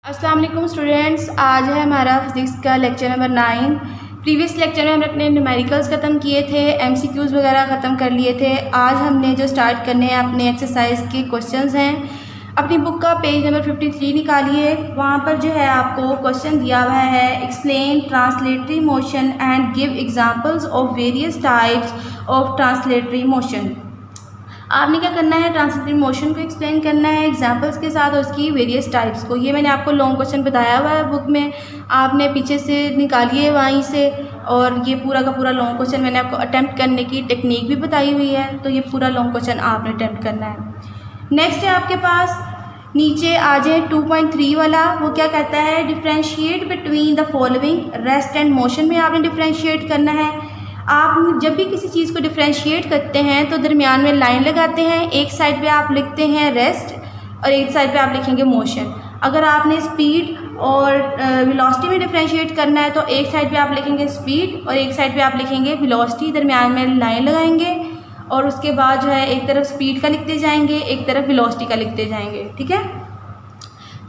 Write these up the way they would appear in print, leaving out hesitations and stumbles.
अस्सलाम वालेकुम स्टूडेंट्स, आज है हमारा फिज़िक्स का लेक्चर नंबर 9। प्रीवियस लेक्चर में हमने अपने न्यूमेरिकल्स ख़त्म किए थे, एमसीक्यूज़ वगैरह ख़त्म कर लिए थे। आज हमने जो स्टार्ट करने हैं अपने एक्सरसाइज के क्वेश्चंस हैं। अपनी बुक का पेज नंबर 53 निकालिए। वहाँ पर जो है आपको क्वेश्चन दिया हुआ है, explain translatory motion and give examples of various types of translatory motion. आपने क्या करना है, ट्रांसलेटरी मोशन को एक्सप्लेन करना है एग्जांपल्स के साथ और उसकी वेरियस टाइप्स को। ये मैंने आपको लॉन्ग क्वेश्चन बताया हुआ है बुक में, आपने पीछे से निकालिए वहीं से। और ये पूरा का पूरा लॉन्ग क्वेश्चन मैंने आपको अटेम्प्ट करने की टेक्निक भी बताई हुई है, तो ये पूरा लॉन्ग क्वेश्चन आपने अटेम्प्ट करना है। नेक्स्ट है आपके पास, नीचे आ जाए 2.3 वाला। वो क्या कहता है, differentiate between the following, rest and motion में आपने डिफ्रेंशिएट करना है। आप जब भी किसी चीज़ को डिफ्रेंशिएट करते हैं तो दरमियान में लाइन लगाते हैं। एक साइड पे आप लिखते हैं रेस्ट और एक साइड पे आप लिखेंगे मोशन। अगर आपने स्पीड और वेलोसिटी में डिफ्रेंशिएट करना है तो एक साइड पे आप लिखेंगे स्पीड और एक साइड पे आप लिखेंगे वेलोसिटी, दरमियान में लाइन लगाएंगे और उसके बाद जो है एक तरफ स्पीड का लिखते जाएंगे, एक तरफ वेलोसिटी का लिखते जाएंगे। ठीक है,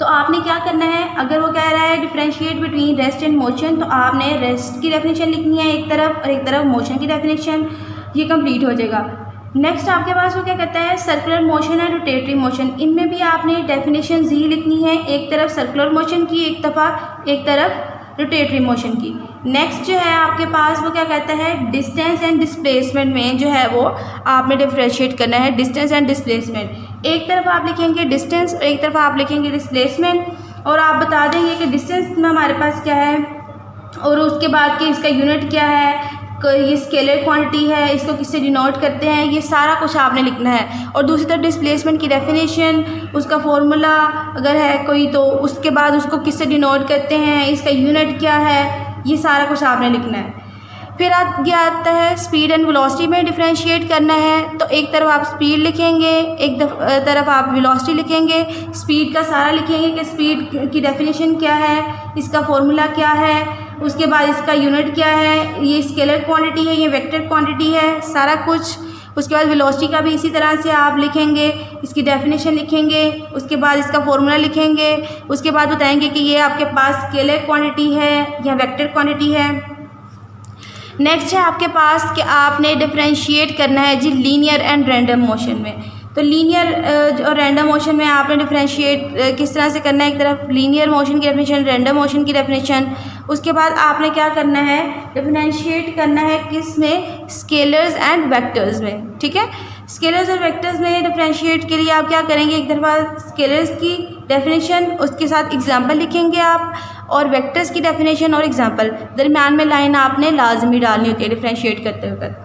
तो आपने क्या करना है, अगर वो कह रहा है differentiate between rest and motion, तो आपने रेस्ट की डेफिनेशन लिखनी है एक तरफ और एक तरफ मोशन की डेफिनेशन। ये कंप्लीट हो जाएगा। नेक्स्ट आपके पास वो क्या कहता है, circular motion and rotatory motion. इनमें भी आपने डेफिनेशन जी लिखनी है, एक तरफ सर्कुलर मोशन की, एक तरफ रोटेटरी मोशन की। नेक्स्ट जो है आपके पास वो क्या कहता है, डिस्टेंस एंड डिस्प्लेसमेंट में जो है वो आपने डिफरेंशिएट करना है, डिस्टेंस एंड डिस्प्लेसमेंट। एक तरफ आप लिखेंगे डिस्टेंस और एक तरफ आप लिखेंगे डिस्प्लेसमेंट, और आप बता देंगे कि डिस्टेंस में हमारे पास क्या है और उसके बाद कि इसका यूनिट क्या है, ये स्केलर क्वांटिटी है, इसको किससे डिनोट करते हैं, ये सारा कुछ आपने लिखना है। और दूसरी तरफ डिस्प्लेसमेंट की डेफिनेशन, उसका फॉर्मूला अगर है कोई तो उसके बाद उसको किससे डिनोट करते हैं, इसका यूनिट क्या है, ये सारा कुछ आपने लिखना है। फिर आगे आता है स्पीड एंड वेलोसिटी में डिफरेंशिएट करना है, तो एक तरफ आप स्पीड लिखेंगे, एक तरफ आप वेलोसिटी लिखेंगे। स्पीड का सारा लिखेंगे कि स्पीड की डेफिनेशन क्या है, इसका फॉर्मूला क्या है, उसके बाद इसका यूनिट क्या है, ये स्केलर क्वांटिटी है, ये वेक्टर क्वांटिटी है, सारा कुछ। उसके बाद वेलोसिटी का भी इसी तरह से आप लिखेंगे, इसकी डेफिनेशन लिखेंगे, उसके बाद इसका फॉर्मूला लिखेंगे, उसके बाद बताएंगे कि ये आपके पास स्केलर क्वांटिटी है या वेक्टर क्वांटिटी है। नेक्स्ट है आपके पास कि आपने डिफरेंशिएट करना है जी लीनियर एंड रैंडम मोशन में। तो लीनियर और रैंडम मोशन में आपने डिफरेंशिएट किस तरह से करना है, एक तरफ लीनियर मोशन की डेफिनेशन, रैंडम मोशन की डेफिनेशन। उसके बाद आपने क्या करना है, डिफरेंशिएट करना है किस में, स्केलर्स एंड वेक्टर्स में। ठीक है, स्केलर्स और वेक्टर्स में डिफरेंशिएट के लिए आप क्या करेंगे, एक तरफ स्केलर्स की डेफिनेशन उसके साथ एग्जाम्पल लिखेंगे आप, और वेक्टर्स की डेफिनेशन और एग्जाम्पल, दरमियान में लाइन आपने लाजमी डालनी होती है डिफरेंशिएट करते वक्त।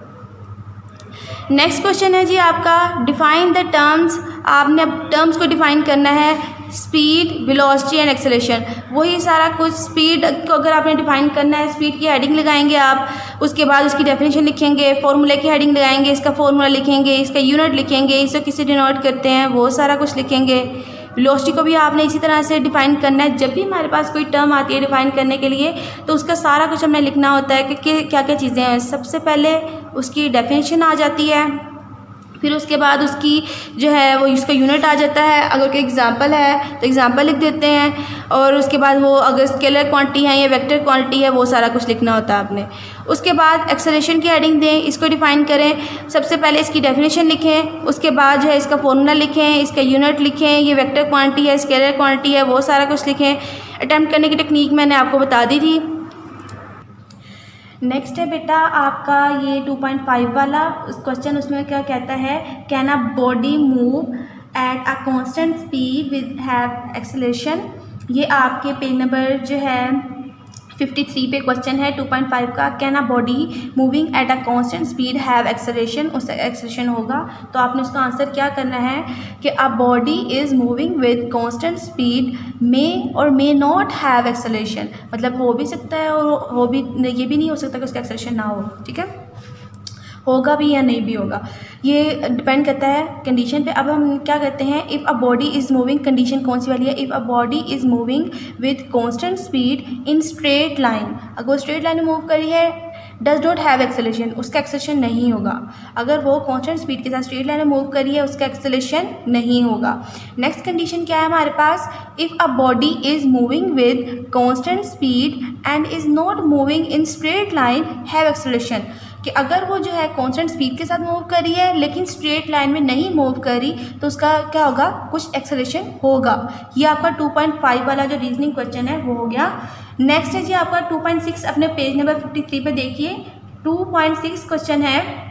नेक्स्ट क्वेश्चन है जी आपका, डिफाइन द टर्म्स। आपने टर्म्स को डिफाइन करना है, स्पीड, वेलोसिटी एंड एक्सेलरेशन। वही सारा कुछ, स्पीड को अगर आपने डिफाइन करना है, स्पीड की हेडिंग लगाएंगे आप, उसके बाद उसकी डेफिनेशन लिखेंगे, फॉर्मूले की हेडिंग लगाएंगे, इसका फॉर्मूला लिखेंगे, इसका यूनिट लिखेंगे, इसको किससे डिनोट करते हैं, वो सारा कुछ लिखेंगे। वेलोसिटी को भी आपने इसी तरह से डिफाइन करना है। जब भी हमारे पास कोई टर्म आती है डिफाइन करने के लिए, तो उसका सारा कुछ हमें लिखना होता है कि क्या क्या चीज़ें हैं। सबसे पहले उसकी डेफिनेशन आ जाती है, फिर उसके बाद उसकी जो है वो उसका यूनिट आ जाता है। अगर कोई एग्जांपल है तो एग्जांपल लिख देते हैं, और उसके बाद वो अगर स्केलर क्वांटिटी है या वेक्टर क्वांटिटी है, वो सारा कुछ लिखना होता है आपने। उसके बाद एक्सेलरेशन की हेडिंग दें, इसको डिफाइन करें। सबसे पहले इसकी डेफिनेशन लिखें, उसके बाद जो है इसका फॉर्मूला लिखें, इसका यूनिट लिखें, ये वेक्टर क्वांटिटी है, स्केलर क्वांटिटी है, वो सारा कुछ लिखें। अटैम्प्ट करने की टेक्निक मैंने आपको बता दी थी। नेक्स्ट है बेटा आपका ये 2.5 वाला क्वेश्चन। उसमें क्या कहता है, can a body move at a constant speed with have acceleration. ये आपके पेज नंबर जो है 53 पे क्वेश्चन है 2.5 का। Can a body moving at a constant speed have acceleration, उससे एक्सेलरेशन होगा। तो आपने उसका आंसर क्या करना है कि a body is moving with constant speed may और मे नॉट हैव एक्सेलरेशन। मतलब हो भी सकता है और हो भी, ये भी नहीं हो सकता कि उसका एक्सेलरेशन ना हो। ठीक है, होगा भी या नहीं भी होगा, ये डिपेंड करता है कंडीशन पे। अब हम क्या कहते हैं, if a body is moving, condition कौन सी वाली है, if a body is moving with constant speed in straight line. अगर वो स्ट्रेट लाइन में मूव करी है डज नॉट हैव एक्सेलेरेशन, उसका एक्सेलेरेशन नहीं होगा। अगर वो कांस्टेंट स्पीड के साथ स्ट्रेट लाइन में मूव करी है उसका एक्सेलेरेशन नहीं होगा। नेक्स्ट कंडीशन क्या है हमारे पास, if a body is moving with constant speed and is not moving in straight line have acceleration, कि अगर वो जो है कांस्टेंट स्पीड के साथ मूव करी है लेकिन स्ट्रेट लाइन में नहीं मूव करी तो उसका क्या होगा, कुछ एक्सेलेरेशन होगा। ये आपका 2.5 वाला जो रीजनिंग क्वेश्चन है वो हो गया। नेक्स्ट है जी आपका 2.6, अपने पेज नंबर 53 पे देखिए 2.6 क्वेश्चन है।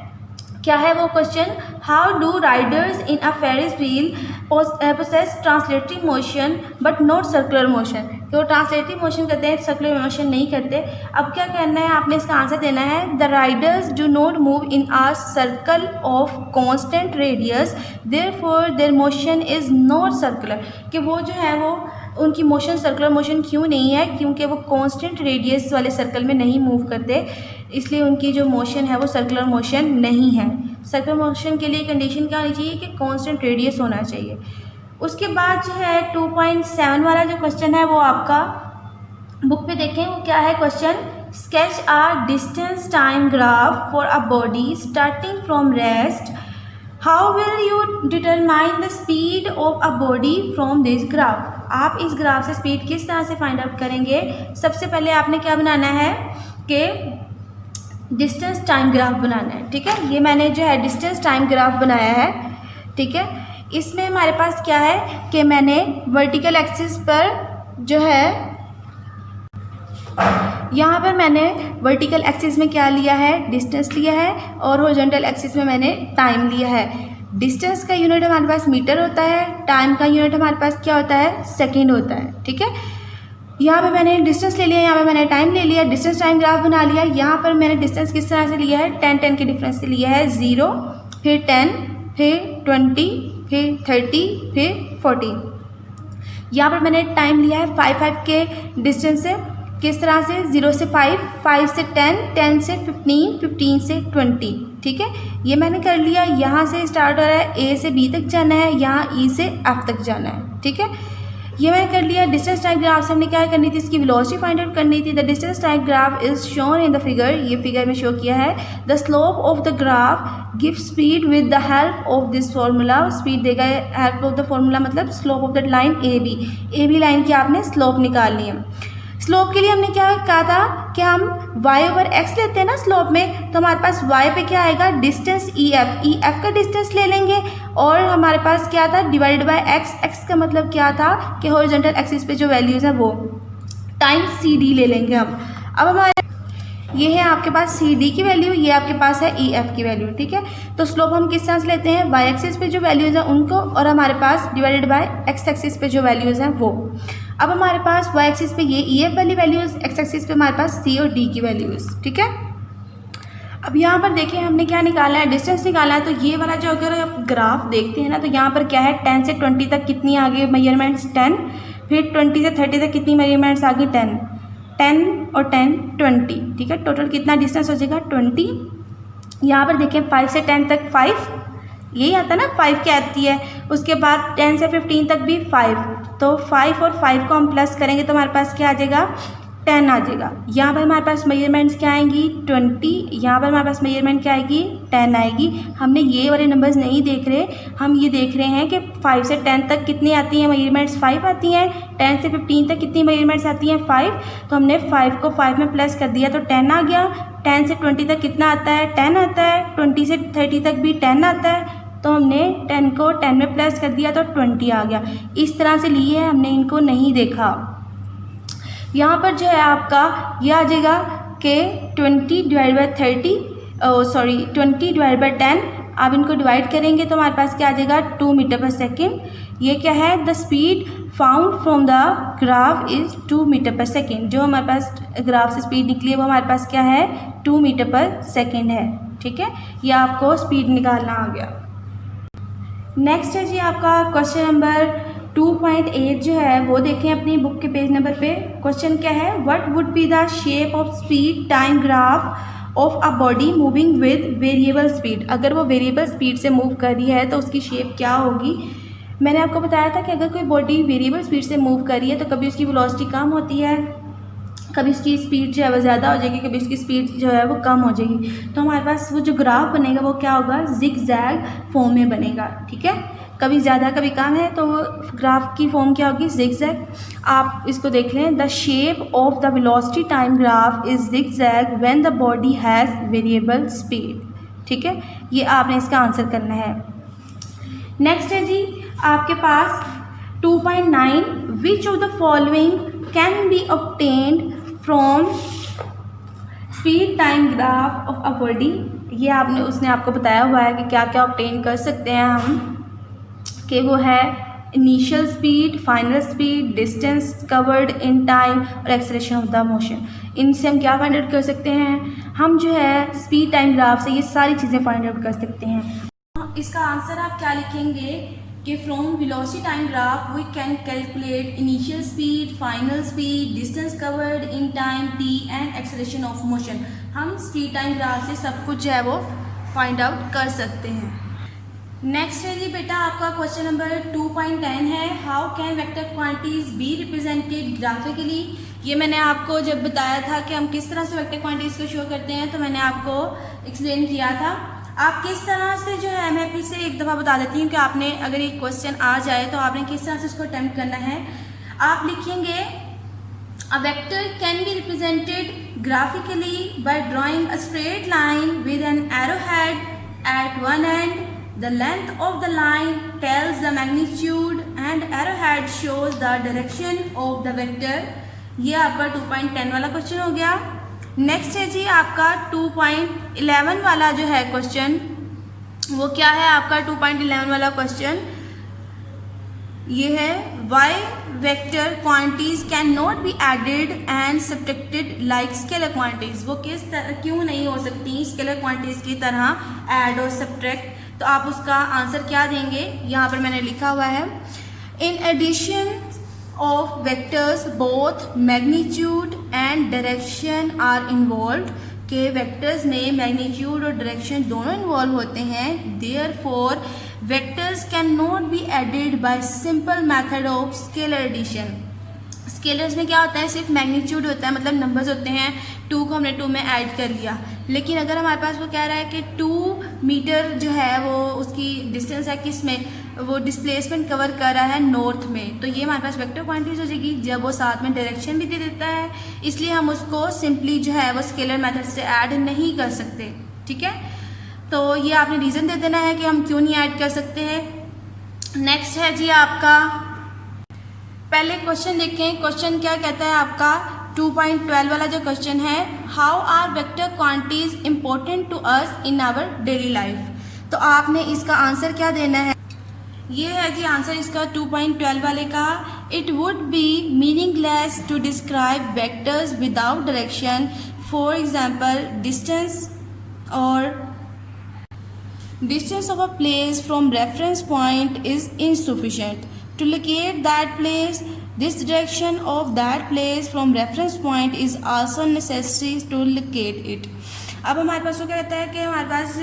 क्या है वो question, how do riders in a Ferris wheel possess translatory motion but not circular motion, कि वो ट्रांसलेटरी मोशन करते हैं सर्कुलर मोशन नहीं करते। अब क्या करना है, आपने इसका आंसर देना है, the Riders do not move in a circle of constant radius therefore there motion is not circular, कि वो जो है वो उनकी मोशन सर्कुलर मोशन क्यों नहीं है, क्योंकि वो कांस्टेंट रेडियस वाले सर्कल में नहीं मूव करते, इसलिए उनकी जो मोशन है वो सर्कुलर मोशन नहीं है। सर्कुलर मोशन के लिए कंडीशन क्या होनी चाहिए कि कांस्टेंट रेडियस होना चाहिए। उसके बाद जो है 2.7 वाला जो क्वेश्चन है वो आपका बुक पे देखें वो क्या है question, sketch a distance time graph for a body starting from rest, how will you determine the speed of a body from this graph. आप इस ग्राफ से स्पीड किस तरह से फाइंड आउट करेंगे, सबसे पहले आपने क्या बनाना है कि डिस्टेंस टाइम ग्राफ बनाना है। ठीक है, ये मैंने जो है डिस्टेंस टाइम ग्राफ बनाया है। ठीक है, इसमें हमारे पास क्या है कि मैंने वर्टिकल एक्सिस पर जो है यहाँ पर मैंने वर्टिकल एक्सिस में क्या लिया है, डिस्टेंस लिया है, और हॉरिजॉन्टल एक्सिस में मैंने टाइम लिया है। डिस्टेंस का यूनिट हमारे पास मीटर होता है, टाइम का यूनिट हमारे पास क्या होता है, सेकंड होता है। ठीक है, यहाँ पे मैंने डिस्टेंस ले लिया, यहाँ पे मैंने टाइम ले लिया, डिस्टेंस टाइम ग्राफ बना लिया। यहाँ पर मैंने डिस्टेंस किस तरह से लिया है, 10 के डिफरेंस से लिया है, 0 फिर 10 फिर 20 फिर 30 फिर 40। यहाँ पर मैंने टाइम लिया है 5 के डिस्टेंस से, किस तरह से, 0 से 5, 5 से 10, 10 से 15, 15 से 20। ठीक है, ये मैंने कर लिया। यहाँ से स्टार्ट हो रहा है, ए से बी तक जाना है, यहाँ ई से एफ तक जाना है। ठीक है, ये मैंने कर लिया। डिस्टेंस टाइम ग्राफ से हमने क्या करनी थी, इसकी वेलोसिटी फाइंड आउट करनी थी। The distance time graph is shown in the figure, ये फिगर में शो किया है। The slope of the graph give speed with the help of this formula, speed देगा हेल्प ऑफ द फार्मूला, मतलब slope of the line A B line की आपने slope निकालनी है। स्लोप के लिए हमने क्या कहा था कि हम y/x लेते हैं ना स्लोप में, तो हमारे पास y पे क्या आएगा, डिस्टेंस EF का डिस्टेंस ले लेंगे, और हमारे पास क्या था, डिवाइडेड बाय x का मतलब क्या था कि हॉरिजॉन्टल एक्सिस पे जो वैल्यूज़ है वो टाइम्स CD ले लेंगे हम। अब हमारे ये है आपके पास CD की वैल्यू, ये आपके पास है EF की वैल्यू। ठीक है, तो स्लोप हम किस तरह से लेते हैं, y एक्सिस पे जो वैल्यूज़ हैं उनको, और हमारे पास डिवाइडेड बाय x एक्सिस पे जो वैल्यूज़ हैं वो। अब हमारे पास y एक्सिस पे ये EF वाली वैल्यूज़, x एक्सिस पे हमारे पास C और D की वैल्यूज़। ठीक है, अब यहाँ पर देखिए हमने क्या निकालना है, डिस्टेंस निकालना है। तो ये वाला जो अगर आप ग्राफ देखते हैं ना, तो यहाँ पर क्या है, 10 से 20 तक कितनी आ गई मेजरमेंट्स, 10, फिर 20 से 30 तक कितनी मेजरमेंट्स आ गई, 10 और 10 20। ठीक है, टोटल कितना डिस्टेंस हो जाएगा, 20। यहाँ पर देखिए 5 से 10 तक 5, यही आता है ना, 5 क्या आती है। उसके बाद 10 से 15 तक भी 5, तो 5 और 5 को हम प्लस करेंगे तो हमारे पास क्या आ जाएगा, 10 आ जाएगा। यहाँ पर हमारे पास मेजरमेंट्स क्या आएंगी, 20, यहाँ पर हमारे पास मेजरमेंट क्या आएगी, 10 आएगी। हमने ये वाले नंबर्स नहीं देख रहे, हम ये देख रहे हैं कि 5 से 10 तक कितनी आती हैं मेजरमेंट्स, 5 आती हैं। 10 से 15 तक कितनी मेजरमेंट्स आती हैं, 5। तो हमने 5 को 5 में प्लस कर दिया तो 10 आ गया। 10 से 20 तक कितना आता है, 10 आता है। 20 से 30 तक भी 10 आता है, तो हमने 10 को 10 में प्लस कर दिया तो 20 आ गया। इस तरह से लिए है, हमने इनको नहीं देखा। यहाँ पर जो है आपका ये आ जाएगा कि 20 डिवाइड बाई 20 डिवाइड बाई 10, आप इनको डिवाइड करेंगे तो हमारे पास क्या आ जाएगा, 2 मीटर पर सेकेंड। ये क्या है, the speed found from the graph is 2 metre per second. जो हमारे पास ग्राफ से स्पीड निकली है वो हमारे पास क्या है, 2 मीटर पर सेकेंड है। ठीक है, ये आपको स्पीड निकालना आ गया। नेक्स्ट है जी आपका क्वेश्चन नंबर 2.8 जो है वो देखें अपनी बुक के पेज नंबर पे। क्वेश्चन क्या है, what would be the shape of speed time graph of a body moving with variable speed. अगर वो वेरिएबल स्पीड से मूव कर रही है तो उसकी शेप क्या होगी। मैंने आपको बताया था कि अगर कोई बॉडी वेरिएबल स्पीड से मूव कर रही है तो कभी उसकी वेलोसिटी कम होती है, कभी इसकी स्पीड जो है वो ज़्यादा हो जाएगी, कभी इसकी स्पीड जो है वो कम हो जाएगी। तो हमारे पास वो जो ग्राफ बनेगा वो क्या होगा, जिग जैग फॉर्म में बनेगा। ठीक है, कभी ज़्यादा कभी कम है तो ग्राफ की फॉर्म क्या होगी, जिग जैग। आप इसको देख लें, the shape of the velocity time graph is zig zag when the body has variable speed. ठीक है, ये आपने इसका आंसर करना है। नेक्स्ट है जी आपके पास 2.9 which of the following can be obtained from speed time graph of a body. ये उसने आपको बताया हुआ है कि क्या क्या ऑब्टेन कर सकते हैं हम, कि वो है initial speed, final speed, distance covered in time और एक्सेलरेशन ऑफ द मोशन। इनसे हम क्या फाइंड आउट कर सकते हैं, हम जो है स्पीड टाइम ग्राफ से ये सारी चीज़ें फाइंड आउट कर सकते हैं। इसका आंसर आप क्या लिखेंगे कि from velocity time graph we can calculate initial speed, final speed, distance covered in time T and acceleration of motion. हम स्पीड टाइम ग्राफ से सब कुछ जो है वो फाइंड आउट कर सकते हैं। नेक्स्ट है जी बेटा आपका क्वेश्चन नंबर 2.10 है, how can vector quantities B represented graphically. ये मैंने आपको जब बताया था कि हम किस तरह से वेक्टर क्वांटिटीज को शो करते हैं, तो मैंने आपको एक्सप्लेन किया था। आप किस तरह से जो है, मैं फिर से एक दफ़ा बता देती हूँ कि आपने अगर ये क्वेश्चन आ जाए तो आपने किस तरह से इसको अटेम्प्ट करना है। आप लिखेंगे a vector can be represented graphically by drawing a straight line with an arrow head at one end. The length of the line tells the magnitude and arrow head shows the direction of the vector. ये आपका 2.10 वाला question हो गया। Next है जी आपका 2.11 वाला जो है क्वेश्चन, वो क्या है आपका 2.11 वाला क्वेश्चन, ये है why vector quantities can not be added and subtracted like scalar quantities. वो किस तरह क्यों नहीं हो सकती स्केलर क्वांटिटीज की तरह ऐड और सब्ट्रैक्ट। तो आप उसका आंसर क्या देंगे, यहाँ पर मैंने लिखा हुआ है, in addition of vectors both magnitude and direction are involved, के वेक्टर्स में मैग्नीट्यूड और डायरेक्शन दोनों इन्वॉल्व होते हैं। therefore vectors cannot be added by simple method of scalar addition। Scalars में क्या होता है, सिर्फ मैग्नीट्यूड होता है, मतलब नंबर्स होते हैं। 2 को हमने 2 में ऐड कर लिया, लेकिन अगर हमारे पास वो कह रहा है कि 2 मीटर जो है वो उसकी डिस्टेंस है, किस में, वो डिस्प्लेसमेंट कवर कर रहा है नॉर्थ में, तो ये हमारे पास वेक्टर क्वांटिटीज हो जाएगी जब वो साथ में डायरेक्शन भी दे देता है। इसलिए हम उसको सिंपली जो है वो स्केलर मेथड से ऐड नहीं कर सकते। ठीक है, तो ये आपने रीज़न दे देना है कि हम क्यों नहीं ऐड कर सकते हैं। नेक्स्ट है जी आपका, पहले क्वेश्चन देखें, क्वेश्चन क्या कहता है आपका 2.12 वाला जो क्वेश्चन है, how are vector quantities important to us in our daily life. तो आपने इसका आंसर क्या देना है, ये है जी आंसर इसका 2.12 वाले का, it would be meaningless to describe vectors without direction, for example distance of a place from reference point is insufficient to locate that place. This direction of that place from reference point is also necessary to locate it। अब हमारे पास वो क्या कहता है कि हमारे पास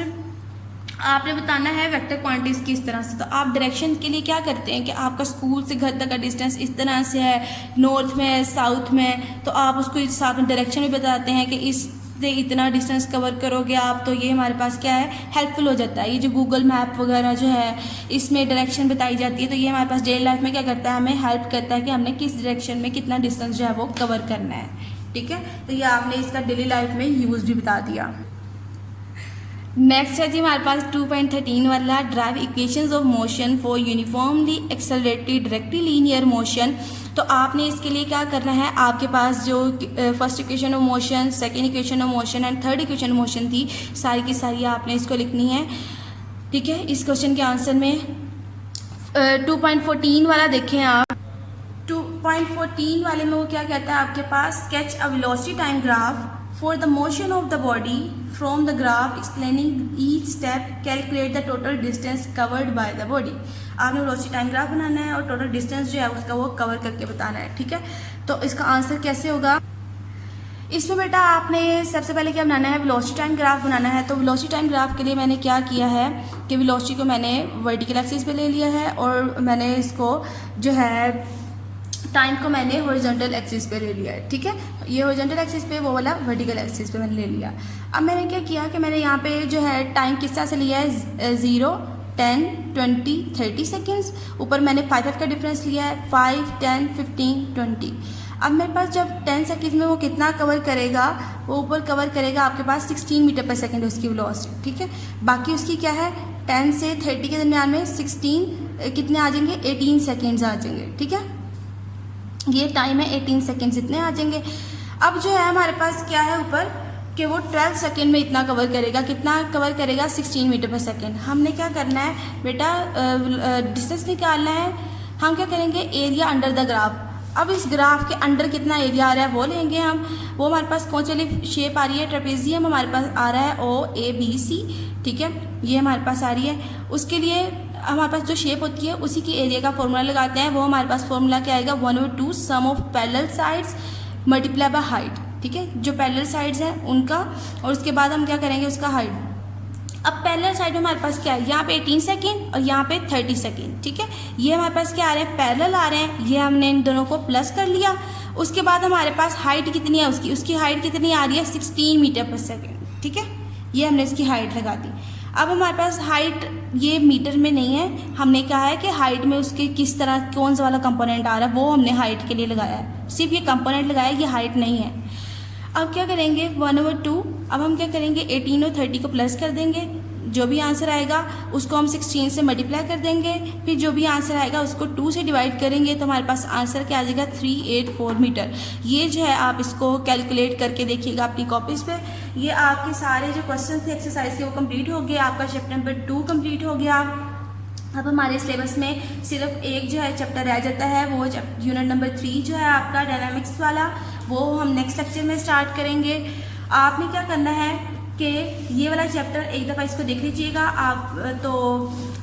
आपने बताना है वेक्टर क्वांटिटीज किस तरह से। तो आप डायरेक्शन के लिए क्या करते हैं कि आपका स्कूल से घर तक का डिस्टेंस इस तरह से है, नॉर्थ में, साउथ में, तो आप उसको साथ में डायरेक्शन भी बताते हैं कि इससे इतना डिस्टेंस कवर करोगे आप, तो ये हमारे पास क्या है, हेल्पफुल हो जाता है। ये जो गूगल मैप वगैरह जो है इसमें डायरेक्शन बताई जाती है, तो ये हमारे पास डेली लाइफ में क्या करता है, हमें हेल्प करता है कि हमने किस डायरेक्शन में कितना डिस्टेंस जो है वो कवर करना है। ठीक है, तो ये आपने इसका डेली लाइफ में यूज़ भी बता दिया। नेक्स्ट है जी हमारे पास 2.13 वाला, drive equations of motion for uniformly accelerated directly linear motion. तो आपने इसके लिए क्या करना है, आपके पास जो first equation of motion, second equation of motion and third equation of motion थी, सारी की सारी आपने इसको लिखनी है। ठीक है, इस क्वेश्चन के आंसर में 2.14 वाला देखें आप, 2.14 वाले में वो क्या कहता है आपके पास, sketch a velocity time graph for the motion of the body from the graph explaining each step, calculate the total distance covered by the body। आपने वेलोसिटी टाइम ग्राफ बनाना है और टोटल डिस्टेंस जो है उसका वो कवर करके बताना है। ठीक है, तो इसका आंसर कैसे होगा, इसमें बेटा आपने सबसे पहले क्या बनाना है, वेलोसिटी टाइम ग्राफ बनाना है। तो वेलोसिटी टाइम ग्राफ के लिए मैंने क्या किया है कि वेलोसिटी को मैंने वर्टिकल एक्सिस पे ले लिया है और मैंने इसको जो है टाइम को मैंने हॉरिजॉन्टल एक्सिस पे ले लिया है, ठीक है। ये हॉरिजॉन्टल एक्सिस पे, वो वाला वर्टिकल एक्सिस पे मैंने ले लिया। अब मैंने क्या किया कि मैंने यहाँ पे जो है टाइम किस तरह से लिया है, 0, 10, 20, 30 सेकेंड्स। ऊपर मैंने 5 का डिफरेंस लिया है, 5, 10, 15, 20। अब मेरे पास जब 10 सेकेंड में वो कितना कवर करेगा, वो ऊपर कवर करेगा आपके पास 16 मीटर पर सेकेंड उसकी वेलोसिटी, ठीक है। बाकी उसकी क्या है, 10 से 30 के दरमियान में 16 कितने आ जाएंगे, 18 सेकेंड्स आ जाएंगे, ठीक है। ये टाइम है 18 सेकेंड्स इतने आ जाएंगे। अब जो है हमारे पास क्या है ऊपर कि वो 12 सेकेंड में इतना कवर करेगा, कितना कवर करेगा, 16 मीटर पर सेकेंड। हमने क्या करना है बेटा, डिस्टेंस निकालना है। हम क्या करेंगे, एरिया अंडर द ग्राफ। अब इस ग्राफ के अंडर कितना एरिया आ रहा है वो लेंगे हम। वो हमारे पास कौन सी शेप आ रही है, ट्रेपेजियम हमारे पास आ रहा है OABC, ठीक है, ये हमारे पास आ रही है। उसके लिए हमारे पास जो शेप होती है उसी की एरिया का फॉर्मूला लगाते हैं। वो हमारे पास फॉर्मूला क्या आएगा, 1/2 sum of parallel sides multiply by height, ठीक है। जो पैरेलल साइड्स हैं उनका, और उसके बाद हम क्या करेंगे, उसका हाइट। अब पैरेलल साइड में हमारे पास क्या है, यहाँ पे 18 सेकेंड और यहाँ पे 30 सेकेंड, ठीक है। ये हमारे पास क्या आ रहे हैं, पैरेलल आ रहे हैं। ये हमने इन दोनों को प्लस कर लिया। उसके बाद हमारे पास हाइट कितनी है उसकी हाइट कितनी आ रही है, 16 मीटर पर सेकेंड, ठीक है। ये हमने इसकी हाइट लगा दी। अब हमारे पास हाइट ये मीटर में नहीं है, हमने कहा है कि हाइट में उसके किस तरह कौन सा वाला कंपोनेंट आ रहा है वो हमने हाइट के लिए लगाया है। सिर्फ ये कंपोनेंट लगाया है, ये हाइट नहीं है। अब क्या करेंगे, 1/2। अब हम क्या करेंगे, 18 और 30 को प्लस कर देंगे। जो भी आंसर आएगा उसको हम 16 से मल्टीप्लाई कर देंगे। फिर जो भी आंसर आएगा उसको 2 से डिवाइड करेंगे, तो हमारे पास आंसर क्या आ जाएगा, 384 मीटर। ये जो है आप इसको कैलकुलेट करके देखिएगा अपनी कॉपीज़ पे। ये आपके सारे जो क्वेश्चन थे एक्सरसाइज के वो कंप्लीट हो गए। आपका चैप्टर नंबर 2 कंप्लीट हो गया। अब हमारे सिलेबस में सिर्फ एक जो है चैप्टर रह जाता है, वो यूनिट नंबर 3 जो है आपका डायनामिक्स वाला, वो हम नेक्स्ट लेक्चर में स्टार्ट करेंगे। आपने क्या करना है कि ये वाला चैप्टर एक दफ़ा इसको देख लीजिएगा आप, तो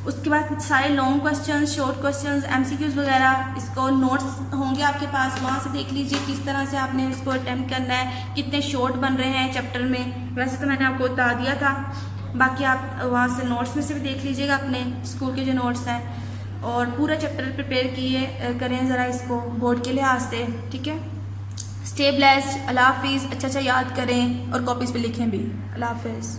उसके बाद सारे long questions, short questions, MCQs वगैरह, इसको नोट्स होंगे आपके पास, वहाँ से देख लीजिए किस तरह से आपने इसको अटेम्प्ट करना है, कितने शॉर्ट बन रहे हैं चैप्टर में। वैसे तो मैंने आपको बता दिया था, बाकी आप वहाँ से नोट्स में से भी देख लीजिएगा अपने स्कूल के जो नोट्स हैं, और पूरा चैप्टर प्रिपेयर करें ज़रा इसको बोर्ड के लिहाज से, ठीक है। स्टे ब्लेस्ड, अल्लाह हाफिज़। अच्छा याद करें और कॉपीज़ पे लिखें भी। अल्लाह हाफिज़।